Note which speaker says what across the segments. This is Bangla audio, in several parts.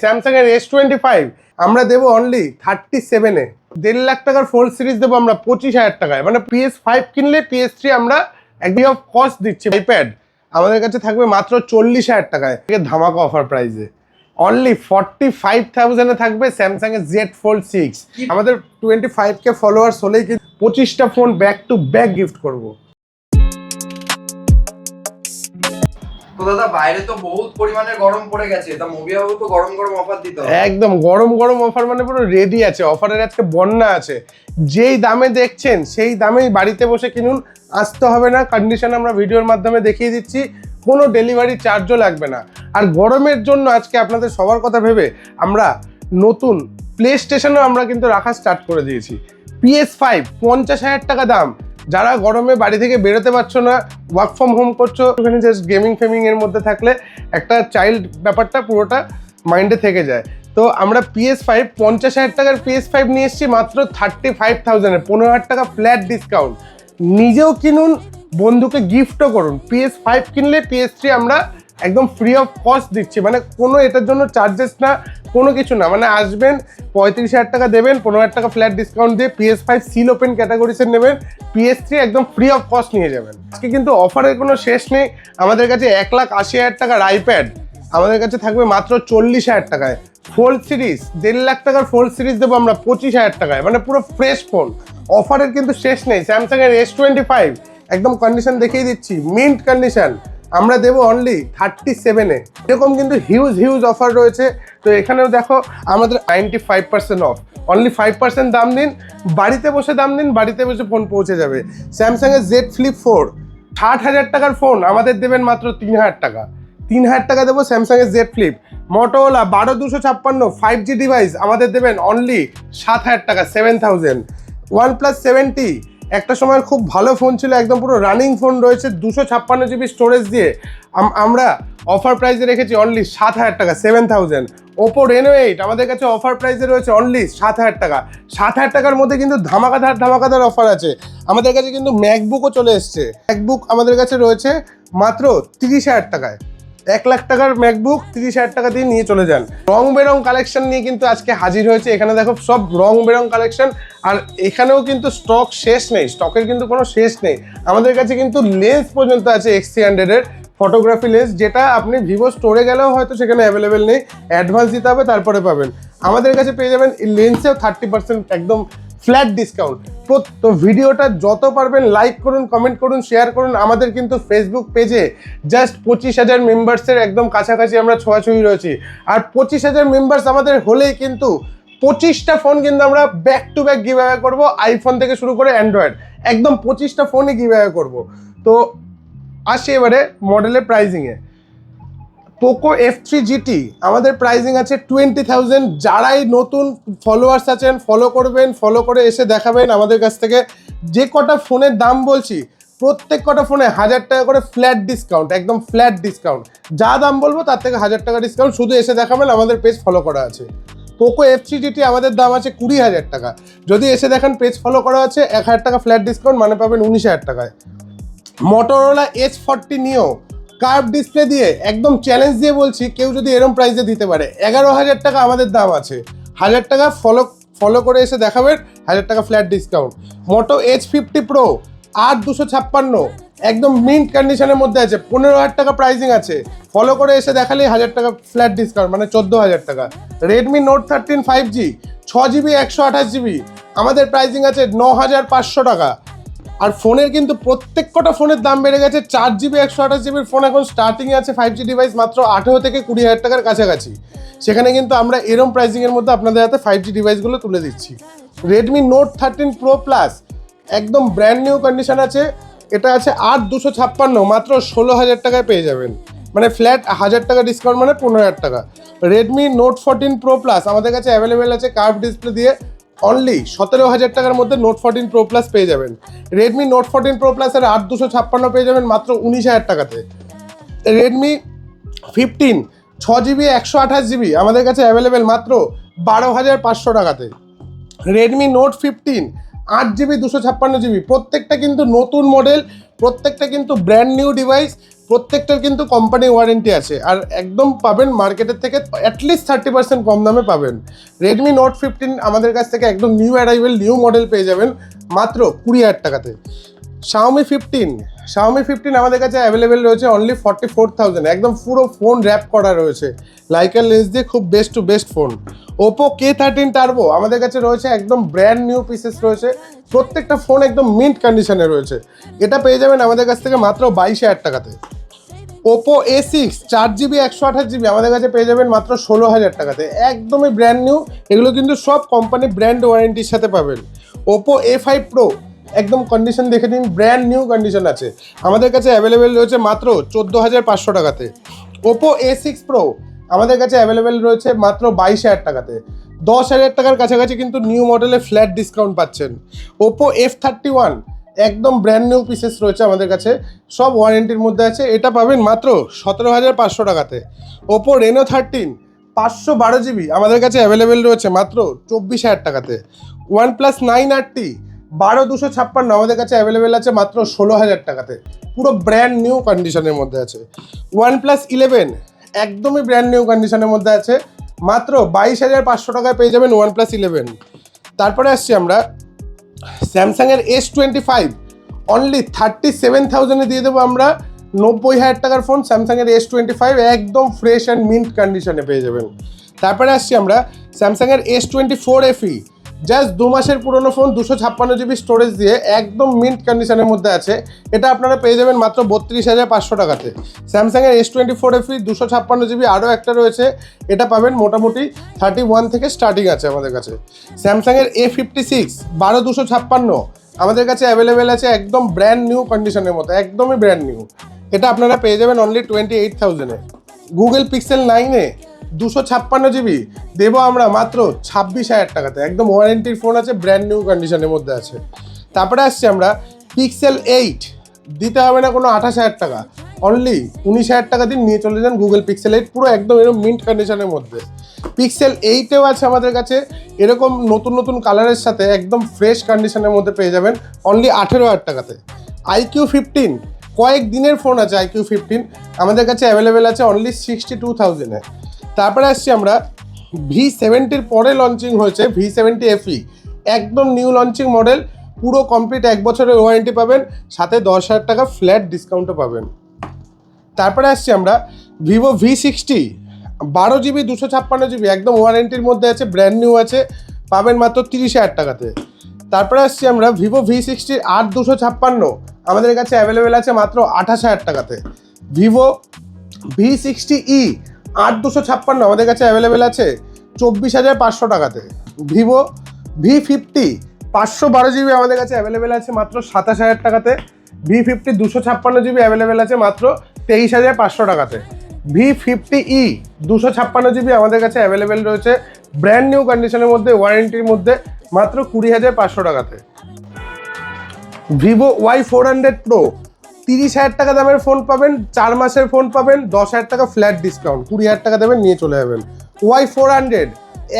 Speaker 1: স্যামসাং এর S25 আমরা দেবো অনলি 37 এ। 1.5 লাখ টাকার 4 সিরিজ দেবো আমরা 25,000 টাকায়। মানে PS5 কিনলে PS3 আমরা একদম অফ কস্ট দিচ্ছি। আইপ্যাড আমাদের কাছে থাকবে মাত্র 40,000 টাকায়, ধামাকা অফার প্রাইসে। অনলি 45,000 এ থাকবে স্যামসাং এর Z Fold 6। আমাদের 25K ফলোয়ার্স হলেই কিন্তু 25টা phone back to back gift করবো।
Speaker 2: তো দাদা বাইরে তো বহুত পরিমাণে গরম পড়ে গেছে, তা মুভি হাউস তো গরম গরম অফার দিতে হবে।
Speaker 1: একদম গরম গরম অফার, মানে পুরো রেডি আছে। অফারের আজকে বন্যা আছে। যেই দামে দেখছেন সেই দামেই বাড়িতে বসে কিনুন, আসতে হবে না। কন্ডিশন আমরা ভিডিওর মাধ্যমে দেখিয়ে দিচ্ছি, কোনো ডেলিভারি চার্জও লাগবে না। আর গরমের জন্য আজকে আপনাদের সবার কথা ভেবে আমরা নতুন প্লে স্টেশনও আমরা কিন্তু রাখা স্টার্ট করে দিয়েছি। PS5 50,000 টাকা দাম। যারা গরমে বাড়ি থেকে বেরোতে পারছো না, ওয়ার্ক ফ্রম হোম করছো, ওখানে জাস্ট গেমিং ফেমিং এর মধ্যে থাকলে একটা চাইল্ড ব্যাপারটা পুরোটা মাইন্ডে থেকে যায়। তো আমরা PS5 50,000 টাকার PS5 নিয়ে এসেছি মাত্র 35,000 এ। 15,000 টাকা ফ্ল্যাট ডিসকাউন্ট। নিজেও কিনুন, বন্ধুকে গিফটও করুন। PS5 কিনলে PS3 আমরা একদম ফ্রি অফ কস্ট দিচ্ছি। মানে কোনো এটার জন্য চার্জেস না, কোনো কিছু না। মানে আসবেন, 35,000 টাকা দেবেন, 15,000 টাকা ফ্ল্যাট ডিসকাউন্ট দিয়ে PS5 সিল ওপেন ক্যাটাগরিসের নেবেন, PS3 একদম ফ্রি অফ কস্ট নিয়ে যাবেন। আজকে কিন্তু অফারের কোনো শেষ নেই। আমাদের কাছে 1,80,000 টাকার আইপ্যাড আমাদের কাছে থাকবে মাত্র 40,000 টাকায়। ফোল্ড সিরিজ 1.5 লাখ টাকার 4 সিরিজ দেবো আমরা 25,000 টাকায়। মানে পুরো ফ্রেশ ফোন। অফারের কিন্তু শেষ নেই। স্যামসাং এর S25 একদম কন্ডিশন দেখিয়ে দিচ্ছি, মিন্ট কন্ডিশন, আমরা দেবো অনলি 37 এ। এরকম কিন্তু হিউজ অফার রয়েছে। তো এখানেও দেখো আমাদের 95% অফ। অনলি 5% দাম দিন, বাড়িতে বসে দাম দিন, বাড়িতে বসে ফোন পৌঁছে যাবে। স্যামসাং এর Z Flip 4 60,000 টাকার ফোন আমাদের দেবেন মাত্র 3,000 টাকা। 3,000 টাকা দেবো স্যামসাং এর Z Flip। Motorola 12256 5G device আমাদের দেবেন অনলি 7,000 টাকা, 7,000। OnePlus 70 একটা সময় খুব ভালো ফোন ছিল, একদম পুরো রানিং ফোন রয়েছে, 256 GB স্টোরেজ দিয়ে আমরা অফার প্রাইসে রেখেছি অনলি 7,000 টাকা, 7,000। ওপো Reno 8 আমাদের কাছে অফার প্রাইসে রয়েছে অনলি 7,000 টাকা। 7,000 টাকার মধ্যে কিন্তু ধামাকাদার অফার আছে। আমাদের কাছে কিন্তু ম্যাকবুকও চলে এসছে। ম্যাকবুক আমাদের কাছে রয়েছে মাত্র 30,000 টাকায়। 1 লাখ টাকার ম্যাকবুক 30,000 টাকা দিয়ে নিয়ে চলে যান। রং বেরং কালেকশন নিয়ে কিন্তু আজকে হাজির হয়েছে। এখানে দেখো সব রং বেরং কালেকশন। আর এখানেও কিন্তু স্টক শেষ নেই, স্টকের কিন্তু কোনো শেষ নেই। আমাদের কাছে কিন্তু লেন্স পর্যন্ত আছে X300 এর ফটোগ্রাফি লেন্স, যেটা আপনি ভিভো স্টোরে গেলেও হয়তো সেখানে অ্যাভেলেবেল নেই, অ্যাডভান্স দিতে হবে তারপরে পাবেন। আমাদের কাছে পেয়ে যাবেন এই লেন্সেও 30% একদম ফ্ল্যাট ডিসকাউন্ট। তো ভিডিওটা যত পারবেন লাইক করুন, কমেন্ট করুন, শেয়ার করুন। আমাদের কিন্তু ফেসবুক পেজে জাস্ট 25,000 মেম্বার্সের একদম কাছাকাছি আমরা ছোঁয়াছুঁয়ি রয়েছি। আর 25,000 মেম্বার্স আমাদের হলেই কিন্তু 25টা ফোন কিন্তু আমরা back to back give away করবো। আইফোন থেকে শুরু করে অ্যান্ড্রয়েড একদম 25টা ফোনই গিভ অ্যাওয়ে করবো। তো আসি এবারে মডেলের প্রাইজিংয়ে। পোকো F3 GT আমাদের প্রাইজিং আছে 20,000। যারাই নতুন ফলোয়ার্স আছেন ফলো করবেন, ফলো করে এসে দেখাবেন আমাদের কাছ থেকে। যে কটা ফোনের দাম বলছি প্রত্যেক কটা ফোনে 1,000 টাকা করে ফ্ল্যাট ডিসকাউন্ট, একদম ফ্ল্যাট ডিসকাউন্ট। যা দাম বলবো তার থেকে 1,000 টাকা ডিসকাউন্ট, শুধু এসে দেখাবেন, আমাদের পেজ ফলো করা আছে। পোকো F3 GT আমাদের দাম আছে 20,000 টাকা। যদি এসে দেখেন পেজ ফলো করা আছে, 1,000 টাকা ফ্ল্যাট ডিসকাউন্ট, মানে পাবেন 19,000 টাকায়। Motorola H40 Neo curve display দিয়ে একদম চ্যালেঞ্জ দিয়ে বলছি, কেউ যদি এরম প্রাইসে দিতে পারে, 11,000 টাকা আমাদের দাম আছে। 1,000 টাকা ফলো করে এসে দেখাবেন, 1,000 টাকা ফ্ল্যাট ডিসকাউন্ট। মোটো H50 Pro 8/256 একদম মিন্ট কন্ডিশনের মধ্যে আছে, 15,000 টাকা প্রাইসিং আছে। ফলো করে এসে দেখালেই 1,000 টাকা ফ্ল্যাট ডিসকাউন্ট, মানে 14,000 টাকা। Redmi note 13 5G 6GB 128GB আমাদের প্রাইসিং আছে 9,500 টাকা। আর ফোনের কিন্তু প্রত্যেক কটা ফোনের দাম বেড়ে গেছে। 4GB 128GB ফোন এখন স্টার্টিংয়ে আছে 5G ডিভাইস মাত্র 18 থেকে 20,000 টাকার কাছাকাছি। সেখানে কিন্তু আমরা এরম প্রাইসিংয়ের মধ্যে আপনাদের হাতে 5G ডিভাইসগুলো তুলে দিচ্ছি। রেডমি নোট 13 Pro Plus একদম ব্র্যান্ড নিউ কন্ডিশন আছে, এটা আছে 8/256 মাত্র 16,000 টাকায় পেয়ে যাবেন, মানে ফ্ল্যাট 1,000 টাকা ডিসকাউন্ট, মানে 15,000 টাকা। রেডমি নোট 14 Pro Plus আমাদের কাছে অ্যাভেলেবেল আছে কার্ভ ডিসপ্লে দিয়ে, অনলি 17,000 টাকার মধ্যে নোট 14 Pro Plus পেয়ে যাবেন। রেডমি নোট 14 Pro Plus এর 8/256 পেয়ে যাবেন মাত্র 19,000 টাকাতে। রেডমি 15 6GB 128GB আমাদের কাছে অ্যাভেলেবেল মাত্র 12,500 টাকাতে। রেডমি নোট 15 8 GB 256 GB, প্রত্যেকটা কিন্তু নতুন মডেল, প্রত্যেকটা কিন্তু ব্র্যান্ড নিউ ডিভাইস, প্রত্যেকটার কিন্তু কোম্পানি ওয়ারেন্টি আছে। আর একদম পাবেন মার্কেটের থেকে অ্যাটলিস্ট 30% কম দামে পাবেন। রেডমি নোট 15 আমাদের কাছ থেকে একদম নিউ অ্যারাইভেল নিউ মডেল পেয়ে যাবেন মাত্র 20,000 টাকাতে। Xiaomi 15 আমাদের কাছে অ্যাভেলেবেল রয়েছে অনলি 44,000, একদম পুরো ফোন র্যাপ করা রয়েছে লাইকার লেন্স দিয়ে, খুব best to best phone. Oppo K13 turbo আমাদের কাছে রয়েছে একদম ব্র্যান্ড নিউ পিসেস রয়েছে, প্রত্যেকটা ফোন একদম মিন্ট কন্ডিশনে রয়েছে। এটা পেয়ে যাবেন আমাদের কাছ থেকে মাত্র 22,000 টাকাতে। ওপো A6 4GB 128GB আমাদের কাছে পেয়ে যাবেন মাত্র 16,000 টাকাতে, একদমই ব্র্যান্ড নিউ। এগুলো কিন্তু সব কোম্পানি ব্র্যান্ড ওয়ারেন্টির সাথে পাবেন। ওপো A5 Pro একদম কন্ডিশন দেখে নিন, ব্র্যান্ড নিউ কন্ডিশন আছে, আমাদের কাছে অ্যাভেলেবেল রয়েছে মাত্র 14,500 টাকাতে। ওপো A6 Pro আমাদের কাছে অ্যাভেলেবেল রয়েছে মাত্র 22,000 টাকাতে। 10,000 টাকার কাছাকাছি কিন্তু নিউ মডেলে ফ্ল্যাট ডিসকাউন্ট পাচ্ছেন। ওপো F31 একদম ব্র্যান্ড নিউ পিসেস রয়েছে আমাদের কাছে, সব ওয়ারেন্টির মধ্যে আছে, এটা পাবেন মাত্র 17,500 টাকাতে। ওপো Reno 13 512GB আমাদের কাছে অ্যাভেলেবেল রয়েছে মাত্র 24,000 টাকাতে। OnePlus 9RT 12,256 আমাদের কাছে অ্যাভেলেবেল আছে মাত্র 16,000 টাকাতে, পুরো ব্র্যান্ড নিউ কন্ডিশনের মধ্যে আছে। OnePlus 11 একদমই ব্র্যান্ড নিউ কন্ডিশনের মধ্যে আছে, মাত্র 22,500 টাকায় পেয়ে যাবেন OnePlus 11। তারপরে আসছি আমরা স্যামসাংয়ের S25 অনলি 37,000-এ দিয়ে দেবো আমরা 90,000 টাকার ফোন। স্যামসাংয়ের S25 একদম ফ্রেশ অ্যান্ড মিন্ট কন্ডিশনে পেয়ে যাবেন। তারপরে আসছি আমরা স্যামসাংয়ের S24 FE, জাস্ট 2 মাসের পুরনো ফোন, 256GB স্টোরেজ দিয়ে একদম মিন্ট কন্ডিশনের মধ্যে আছে, এটা আপনারা পেয়ে যাবেন মাত্র 32,500 টাকাতে। স্যামসাংয়ের S24 FE 256GB আরও একটা রয়েছে, এটা পাবেন মোটামুটি 31 থেকে স্টার্টিং আছে আমাদের কাছে। স্যামসাংয়ের A56 12,256 আমাদের কাছে অ্যাভেলেবেল আছে একদম ব্র্যান্ড নিউ কন্ডিশনের মতো, একদমই ব্র্যান্ড নিউ, এটা আপনারা পেয়ে যাবেন অনলি 28,000-এ। গুগল পিক্সেল 9-এ 256GB দেবো আমরা মাত্র 26,000 টাকাতে, একদম ওয়ারেন্টির ফোন আছে, ব্র্যান্ড নিউ কন্ডিশনের মধ্যে আছে। তারপরে আসছি আমরা পিক্সেল 8, দিতে হবে না কোনো 28,000 টাকা, অনলি 19,000 টাকা দিন নিয়ে চলে যান গুগল পিক্সেল 8, পুরো একদম এরকম মিন্ট কন্ডিশনের মধ্যে। পিক্সেল 8-এও আছে আমাদের কাছে এরকম নতুন নতুন কালারের সাথে একদম ফ্রেশ কন্ডিশনের মধ্যে পেয়ে যাবেন অনলি 18,000 টাকাতে। IQ 15 কয়েক দিনের ফোন আছে, IQ 15 আমাদের কাছে অ্যাভেলেবেল আছে অনলি 62,000-এ। তারপরে আসছি আমরা V70-র পরে লঞ্চিং হয়েছে V70 FE, একদম নিউ লঞ্চিং মডেল, পুরো কমপ্লিট 1 বছরের ওয়ারেন্টি পাবেন, সাথে 10,000 টাকা ফ্ল্যাট ডিসকাউন্টও পাবেন। তারপরে আসছি আমরা ভিভো V60 12GB 256GB একদম ওয়ারেন্টির মধ্যে আছে, ব্র্যান্ড নিউ আছে, পাবেন মাত্র 30,000 টাকাতে। তারপরে আসছি আমরা ভিভো V60 8,256 আমাদের কাছে অ্যাভেলেবেল আছে মাত্র 28,000 টাকাতে। ভিভো V60e 8,256 আমাদের কাছে অ্যাভেলেবেল আছে 24,500 টাকাতে। ভিভো V50 512GB আমাদের কাছে অ্যাভেলেবেল আছে মাত্র 27,000 টাকাতে। V50 256GB অ্যাভেলেবেল আছে মাত্র 23,500 টাকাতে। V50e 256GB আমাদের কাছে অ্যাভেলেবেল রয়েছে ব্র্যান্ড নিউ কন্ডিশনের মধ্যে, ওয়ারেন্টির মধ্যে, মাত্র 20,500 টাকাতে। ভিভো Y400 Pro 30,000 টাকা দামের ফোন পাবেন, 4 মাসের ফোন পাবেন, 10,000 টাকা ফ্ল্যাট ডিসকাউন্ট, 20,000 টাকা দেবেন নিয়ে চলে যাবেন। Y400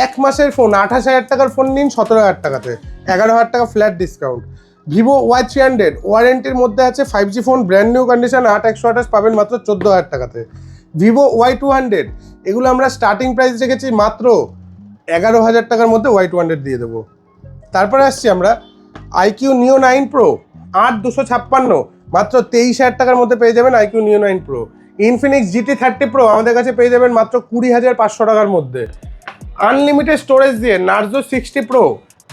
Speaker 1: 1 মাসের ফোন, 28,000 টাকার ফোন নিন 17,000 টাকাতে, 11,000 টাকা ফ্ল্যাট ডিসকাউন্ট। ভিভো Y300 ওয়ারেন্টির মধ্যে আছে, 5G phone, brand new condition, 8/128 পাবেন মাত্র 14,000 টাকাতে। ভিভো Y200 এগুলো আমরা স্টার্টিং প্রাইস রেখেছি মাত্র 11,000 টাকার মধ্যে Y200 দিয়ে দেবো। তারপরে আসছি আমরা IQ Neo 9 Pro 8,256 মাত্র 23,000 টাকার মধ্যে পেয়ে যাবেন IQ Neo 9 Pro। Infinix GT30 Pro আমাদের কাছে পেয়ে যাবেন মাত্র 20,500 টাকার মধ্যে, আনলিমিটেড স্টোরেজ দিয়ে। Narzo 60 Pro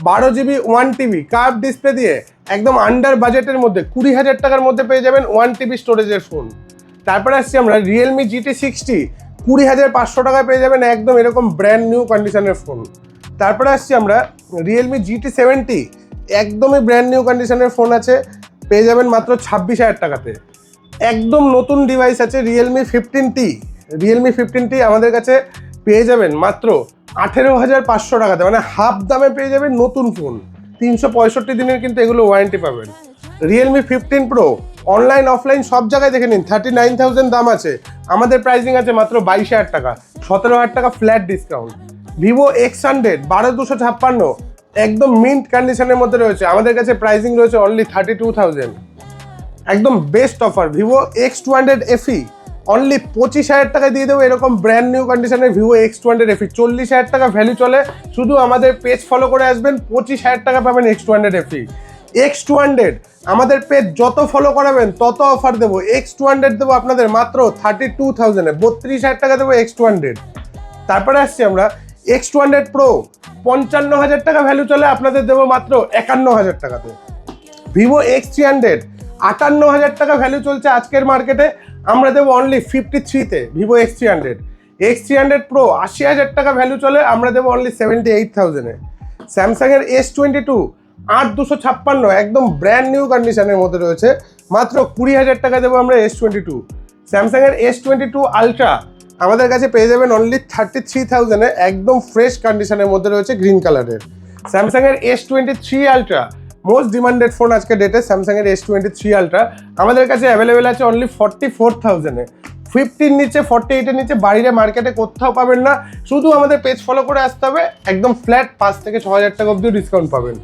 Speaker 1: 12GB 1TB curve display দিয়ে একদম আন্ডার বাজেটের মধ্যে 20,000 টাকার মধ্যে পেয়ে যাবেন 1TB স্টোরেজের ফোন। তারপরে আসছি আমরা Realme GT60 20,500 টাকায় পেয়ে যাবেন একদম এরকম ব্র্যান্ড নিউ কন্ডিশনের ফোন। তারপরে আসছি আমরা Realme GT70 একদমই ব্র্যান্ড নিউ কন্ডিশনের ফোন আছে, পেয়ে যাবেন মাত্র 26,000 টাকাতে। একদম নতুন ডিভাইস আছে Realme 15T, Realme 15T আমাদের কাছে পেয়ে যাবেন মাত্র 18,500 টাকাতে, মানে হাফ দামে পেয়ে যাবেন নতুন ফোন, 365 দিনের কিন্তু এগুলো ওয়ারেন্টি পাবেন। Realme 15 Pro অনলাইন অফলাইন সব জায়গায় দেখে নিন 39,000 দাম আছে, আমাদের প্রাইসিং আছে মাত্র 22,000 টাকা, 17,000 টাকা ফ্ল্যাট ডিসকাউন্ট। Vivo X100 12,256 একদম মিন্ট কন্ডিশনের মধ্যে রয়েছে, আমাদের কাছে প্রাইসিং রয়েছে অনলি 32,000। একদম best offer, Vivo X200 FE only 25,000 টাকায় দিয়ে দেবো এরকম ব্র্যান্ড নিউ কন্ডিশনের ভিভো X200 FE। 40,000 টাকা ভ্যালু চলে, শুধু আমাদের পেজ ফলো করে আসবেন, 25,000 টাকা পাবেন X200 FE। X200 আমাদের পেজ যত ফলো করাবেন তত অফার দেবো। X200 দেবো আপনাদের মাত্র 32,000-এ, 32,000 টাকা দেবো X200। তারপরে আসছি আমরা X200 Pro, 55,000 টাকা ভ্যালু চলে, আপনাদের দেবো মাত্র 51,000 টাকাতে। ভিভো X300 58,000 টাকা ভ্যালু চলছে আজকের মার্কেটে, আমরা দেবো only 53-তে Vivo X300। X300 Pro 80,000 টাকা ভ্যালু চলে, আমরা দেবো অনলি 78,000-এ। স্যামসাংয়ের S22 8256 একদম ব্র্যান্ড নিউ কন্ডিশনের মধ্যে রয়েছে, মাত্র 20,000 টাকা দেবো আমরা S22। স্যামসাংয়ের S22 আলট্রা আমাদের কাছে পেয়ে যাবেন অনলি 33,000-এ, একদম ফ্রেশ কন্ডিশনের মধ্যে রয়েছে গ্রিন কালারের। স্যামসাংয়ের S23 ultra most demanded phone আজকে ডেটে, স্যামসাংয়ের S23 আলট্রা আমাদের কাছে অ্যাভেলেবেল আছে অনলি 44,000-এ। 50 নিচে 48-এর নিচে বাইরে মার্কেটে কোথাও পাবেন না, শুধু আমাদের পেজ ফলো করে আসতে হবে, একদম ফ্ল্যাট 5 থেকে 6,000 টাকা অবধি ডিসকাউন্ট পাবেন।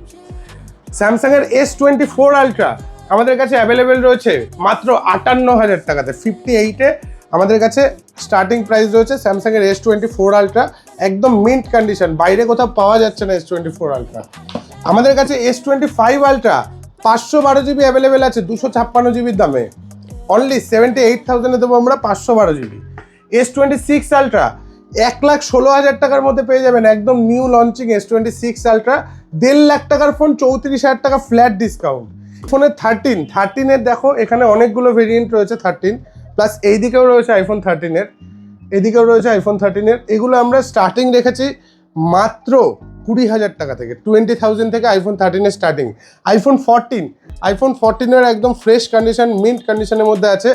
Speaker 1: স্যামসাংয়ের S24 আলট্রা আমাদের কাছে অ্যাভেলেবেল রয়েছে মাত্র 58,000 টাকাতে। 58-এ আমাদের কাছে স্টার্টিং প্রাইস রয়েছে স্যামসাংয়ের S24 আলট্রা, একদম মিন্ট কন্ডিশন, বাইরে কোথাও পাওয়া যাচ্ছে না S24 আলট্রা। আমাদের কাছে S25 আলট্রা 512 জিবি অ্যাভেলেবেল আছে 256 জিবির দামে, অনলি 78,000-এ দেবো আমরা 512 জিবি। S26 আলট্রা 1,16,000 টাকার মধ্যে পেয়ে যাবেন, একদম new launching S26 ultra, 1.5 lakh টাকার ফোন, 34,000 টাকা ফ্ল্যাট ডিসকাউন্ট। ফোনের 13-এর দেখো এখানে অনেকগুলো ভেরিয়েন্ট রয়েছে 13 প্লাস, এইদিকেও রয়েছে আইফোন 13-এর, এদিকেও রয়েছে আইফোন 13-এর। এগুলো আমরা স্টার্টিং রেখেছি মাত্র 20,000 টাকা থেকে, 20,000 থেকে আইফোন 13-এর স্টার্টিং। আইফোন 14-এর একদম ফ্রেশ কন্ডিশন মিন্ট কন্ডিশনের মধ্যে আছে,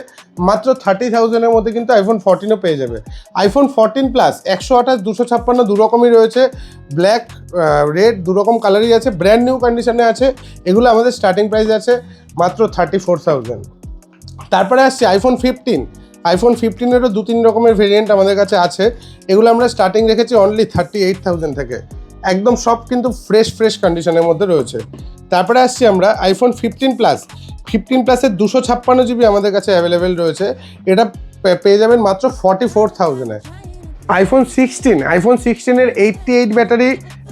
Speaker 1: মাত্র 30,000-এর মধ্যে কিন্তু আইফোন 14-ও পেয়ে যাবে। আইফোন 14 প্লাস 128, 256 দু রকমই রয়েছে, ব্ল্যাক রেড দু রকম কালারই আছে, ব্র্যান্ড নিউ কন্ডিশনে আছে। এগুলো আমাদের স্টার্টিং প্রাইস আছে মাত্র 34,000। তারপরে আসছে আইফোন 15-এরও 2-3 রকমের ভেরিয়েন্ট আমাদের কাছে আছে, এগুলো আমরা স্টার্টিং রেখেছি অনলি 38,000 থেকে, একদম সব কিন্তু ফ্রেশ কন্ডিশনের মধ্যে রয়েছে। তারপরে আসছি আমরা আইফোন 15 প্লাসের 256 জিবি আমাদের কাছে অ্যাভেলেবেল রয়েছে, এটা পেয়ে যাবেন মাত্র 44,000-এ। আইফোন 16-এর 88 ব্যাটারি,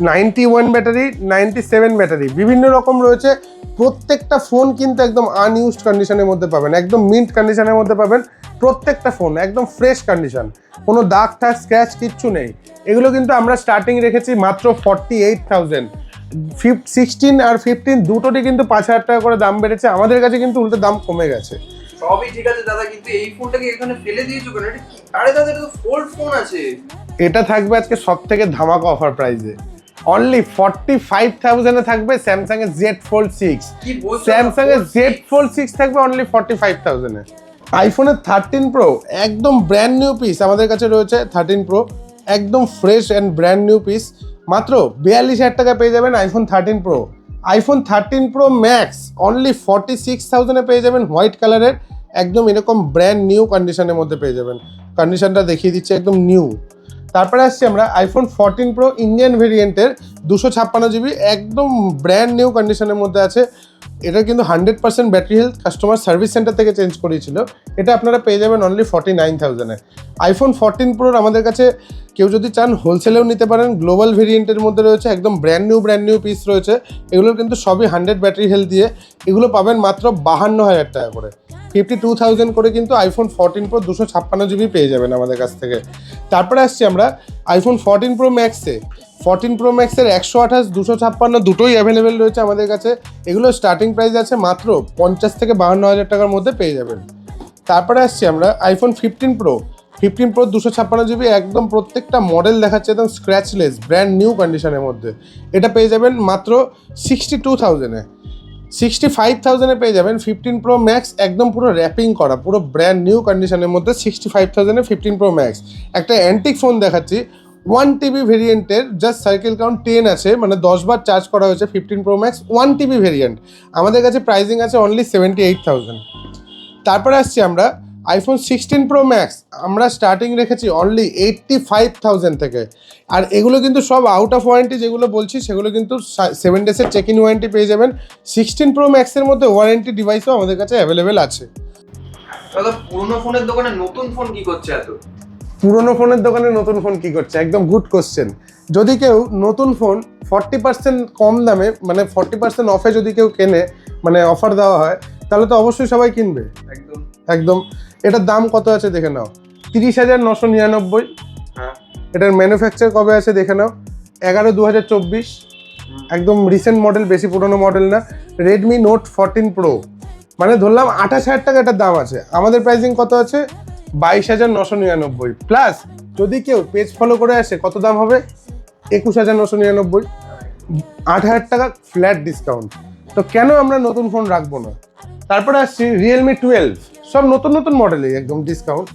Speaker 1: 91 ব্যাটারি, 97 ব্যাটারি বিভিন্ন রকম রয়েছে। প্রত্যেকটা ফোন কিন্তু একদম আনইউজড কন্ডিশনের মধ্যে পাবেন, একদম মিন্ট কন্ডিশনের মধ্যে পাবেন, প্রত্যেকটা ফোন একদম ফ্রেশ কন্ডিশন, কোনো দাগ টাগ স্ক্র্যাচ কিচ্ছু নেই। এগুলো কিন্তু আমরা স্টার্টিং রেখেছি মাত্র 48,000। 16 আর 15 দুটোরই কিন্তু 5,000 টাকা করে দাম বেড়েছে, আমাদের কাছে কিন্তু উল্টো দাম কমে গেছে।
Speaker 2: সবই ঠিক আছে দাদা, কিন্তু এই ফোনটাকে এখানে ফেলে দিয়েছো কেন? এটা কি? আরে দাদা, এটা তো ফোল্ড ফোন আছে।
Speaker 1: এটা থাকবে আজকে সব থেকে ধামাকা অফার প্রাইসে, অনলি 45,000-এ থাকবে স্যামসাংয়ের Z Fold 6।
Speaker 2: কি বলছো?
Speaker 1: স্যামসাংয়ের Z Fold 6 থাকবে অনলি 45,000-এ। আইফোনের 13 প্রো একদম ব্র্যান্ড নিউ পিস আমাদের কাছে রয়েছে, 13 প্রো একদম fresh and brand new piece, মাত্র 42,000 টাকা পেয়ে যাবেন iPhone 13 pro. IPhone 13 pro max only 46,000-এ পেয়ে যাবেন, হোয়াইট কালারের, একদম এরকম ব্র্যান্ড নিউ কন্ডিশনের মধ্যে পেয়ে যাবেন, কন্ডিশনটা দেখিয়ে দিচ্ছে একদম নিউ। তারপরে আসছি আমরা আইফোন 14 প্রো ইন্ডিয়ান ভেরিয়েন্টের 256 জিবি, একদম ব্র্যান্ড নিউ কন্ডিশনের মধ্যে আছে। এটা কিন্তু 100% battery health, customer service centre থেকে চেঞ্জ করিয়েছিল। এটা আপনারা পেয়ে যাবেন অনলি 49,000-এ। আইফোন 14 প্রোর আমাদের কাছে কেউ যদি চান হোলসেলেও নিতে পারেন, গ্লোবাল ভেরিয়েন্টের মধ্যে রয়েছে, একদম ব্র্যান্ড নিউ পিস রয়েছে। এগুলোর কিন্তু সবই 100 ব্যাটারি হেলথ দিয়ে, এগুলো পাবেন মাত্র 52,000 টাকা করে, 52,000 করে কিন্তু আইফোন 14 প্রো 256 জিবি পেয়ে যাবেন আমাদের কাছ থেকে। তারপরে আসছি আমরা আইফোন 14 প্রো ম্যাক্সে। 14 প্রো ম্যাক্সের 128, 256 দুটোই অ্যাভেলেবেল রয়েছে আমাদের কাছে, এগুলো স্টার্টিং প্রাইস আছে মাত্র 50 থেকে 52,000 টাকার মধ্যে পেয়ে যাবেন। তারপরে আসছি আমরা আইফোন 15 প্রো 256 জিবি, একদম প্রত্যেকটা মডেল দেখাচ্ছে একদম স্ক্র্যাচলেস ব্র্যান্ড নিউ কন্ডিশনের মধ্যে, এটা পেয়ে যাবেন মাত্র 62,000-এ। 65,000-এ পেয়ে যাবেন 15 প্রো ম্যাক্স, একদম পুরো র্যাপিং করা, পুরো ব্র্যান্ড নিউ কন্ডিশনের মধ্যে 65,000-এ 15 প্রো ম্যাক্স। একটা অ্যান্টিক ফোন দেখাচ্ছি, 1 TB ভেরিয়েন্টের, জাস্ট সাইকেল কাউন্ট 10 আছে, মানে 10 বার চার্জ করা হয়েছে, 15 প্রো ম্যাক্স 1 TB ভেরিয়েন্ট, আমাদের কাছে প্রাইসিং আছে অনলি 78,000। তারপরে আসছি আমরা আইফোন 16 প্রো ম্যাক্স আমরা স্টার্টিং রেখেছি অনলি 85,000 থেকে। আর এগুলো কিন্তু সব আউট অফ ওয়ারেন্টি, যেগুলো বলছি সেগুলো কিন্তু 7 ডেজের চেক ইন ওয়ারেন্টি পেয়ে যাবেন। 16 প্রো ম্যাক্সের মধ্যে ওয়ারেন্টি ডিভাইসও আমাদের কাছে অ্যাভেলেবেল আছে।
Speaker 2: দাদা পুরনো ফোনের দোকানে নতুন ফোন কি করছে এত?
Speaker 1: পুরনো ফোনের দোকানে নতুন ফোন কি করছে, একদম গুড কোশ্চেন। যদি কেউ নতুন ফোন 40% কম দামে, মানে 40% অফে যদি কেউ কেনে, মানে অফার দেওয়া হয়, তাহলে তো অবশ্যই সবাই কিনবে।
Speaker 2: একদম
Speaker 1: একদম। এটার দাম কত আছে দেখে নাও, 30,999।
Speaker 2: হ্যাঁ।
Speaker 1: এটার ম্যানুফ্যাকচার কবে আছে দেখে নাও, 11/2024। একদম রিসেন্ট মডেল, বেশি পুরনো মডেল না। রেডমি নোট 14 প্রো, মানে ধরলাম 28,000 টাকা এটার দাম আছে। আমাদের প্রাইসিং কত আছে, 22,999। প্লাস যদি কেউ পেজ ফলো করে আসে, কত দাম হবে, 21,999। 8,000 টাকা ফ্ল্যাট ডিসকাউন্ট। তো কেন আমরা নতুন ফোন রাখবো না? তারপরে আসছি রিয়েলমি 12, সব নতুন নতুন মডেলেই একদম ডিসকাউন্ট।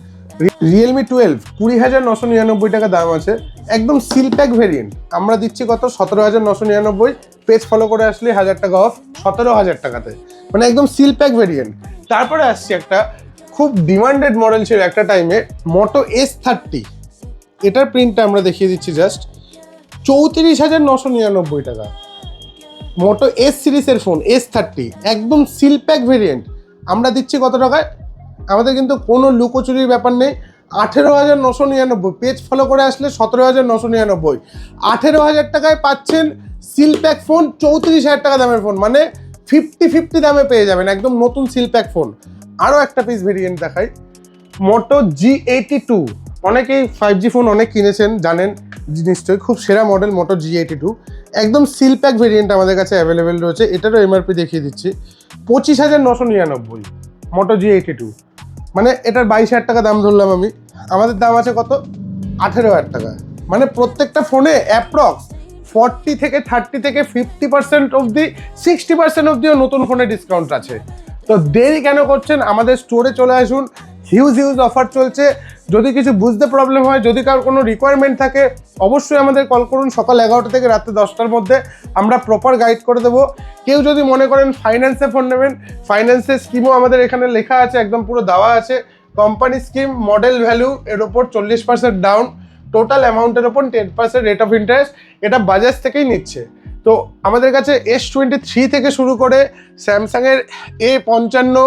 Speaker 1: রিয়েলমি 12 20,999 টাকা দাম আছে, একদম সিল প্যাক ভেরিয়েন্ট। আমরা দিচ্ছি কত, 17,999। পেজ ফলো করে আসলে 1,000 টাকা অফ, 17,000 টাকাতে, মানে একদম সিল প্যাক ভেরিয়েন্ট। তারপরে আসছি একটা খুব ডিমান্ডেড মডেল ছিল একটা টাইমে, মোটো S30। এটার প্রিন্টটা আমরা দেখিয়ে দিচ্ছি জাস্ট, 34,999 টাকা। মোটো এস সিরিজের ফোন S30, একদম সিল প্যাক ভেরিয়েন্ট। আমরা দিচ্ছি কত টাকায়, আমাদের কিন্তু কোনো লুকোচুরির ব্যাপার নেই, 18,999। পেজ ফলো করে আসলে 17,999। 18,000 টাকায় পাচ্ছেন সিল প্যাক ফোন, 34,000 টাকা দামের ফোন, মানে 50-50 দামে পেয়ে যাবেন একদম নতুন সিল প্যাক ফোন। আরও একটা পিস ভেরিয়েন্ট দেখাই, মোটো G82। অনেকেই 5G ফোন অনেক কিনেছেন, জানেন নিশ্চয়ই, খুব সেরা মডেল মোটো G82। একদম সিল প্যাক ভেরিয়েন্ট আমাদের কাছে অ্যাভেলেবেল রয়েছে। এটারও এমআরপি দেখিয়ে দিচ্ছি, 25,999 মোটো G82, মানে এটার 22,000 টাকা দাম ধরলাম আমি। আমাদের দাম আছে কত, 18,000 টাকা। মানে প্রত্যেকটা ফোনে অ্যাপ্রক্স 40 থেকে 30 থেকে 50% অবধি, 60% অবধিও নতুন ফোনে ডিসকাউন্ট আছে। তো দেরি কেন করছেন, আমাদের স্টোরে চলে আসুন, হিউজ অফার চলছে। যদি কিছু বুঝতে প্রবলেম হয়, যদি কারোর কোনো রিকোয়ারমেন্ট থাকে, অবশ্যই আমাদের কল করুন। সকাল 11টা থেকে রাত্রে 10টার মধ্যে আমরা প্রপার গাইড করে দেবো। কেউ যদি মনে করেন ফাইন্যান্সে ফোন নেবেন, ফাইন্যান্সের স্কিমও আমাদের এখানে লেখা আছে, একদম পুরো দেওয়া আছে। কোম্পানি স্কিম, মডেল ভ্যালু এর ওপর 40% ডাউন, টোটাল অ্যামাউন্টের ওপর 10% রেট অফ ইন্টারেস্ট, এটা বাজাজ থেকেই নিচ্ছে। তো আমাদের কাছে S23 থেকে শুরু করে স্যামসাংয়ের A55,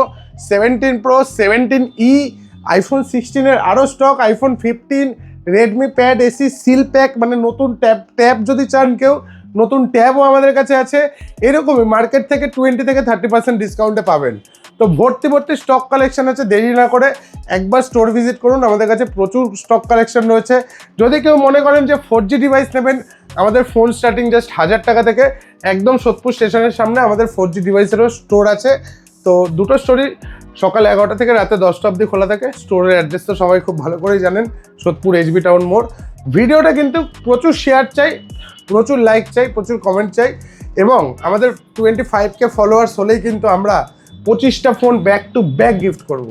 Speaker 1: 17 প্রো, 17E, আইফোন 16-এর আরও stock, iPhone 15, Redmi pad AC seal pack, মানে নতুন ট্যাব যদি চান কেউ, নতুন ট্যাবও আমাদের কাছে আছে। এরকমই মার্কেট থেকে 20 থেকে 30% ডিসকাউন্টে পাবেন। তো ভর্তি স্টক কালেকশন আছে, দেরি না করে একবার স্টোর ভিজিট করুন, আমাদের কাছে প্রচুর স্টক কালেকশন রয়েছে। যদি কেউ মনে করেন যে 4G ডিভাইস নেবেন, আমাদের ফোন স্টার্টিং জাস্ট 1,000 টাকা থেকে। একদম সোদপুর স্টেশনের সামনে আমাদের 4G ডিভাইসেরও স্টোর আছে। তো দুটো স্টোরই সকাল 11টা থেকে রাতে 10টা অবধি খোলা থাকে। স্টোরের অ্যাড্রেস তো সবাই খুব ভালো করেই জানেন, সোদপুর HB টাউন মোড়। ভিডিওটা কিন্তু প্রচুর শেয়ার চাই, প্রচুর লাইক চাই, প্রচুর কমেন্ট চাই, এবং আমাদের 25K ফলোয়ার্স হলেই কিন্তু আমরা 25টা phone back to back gift করব।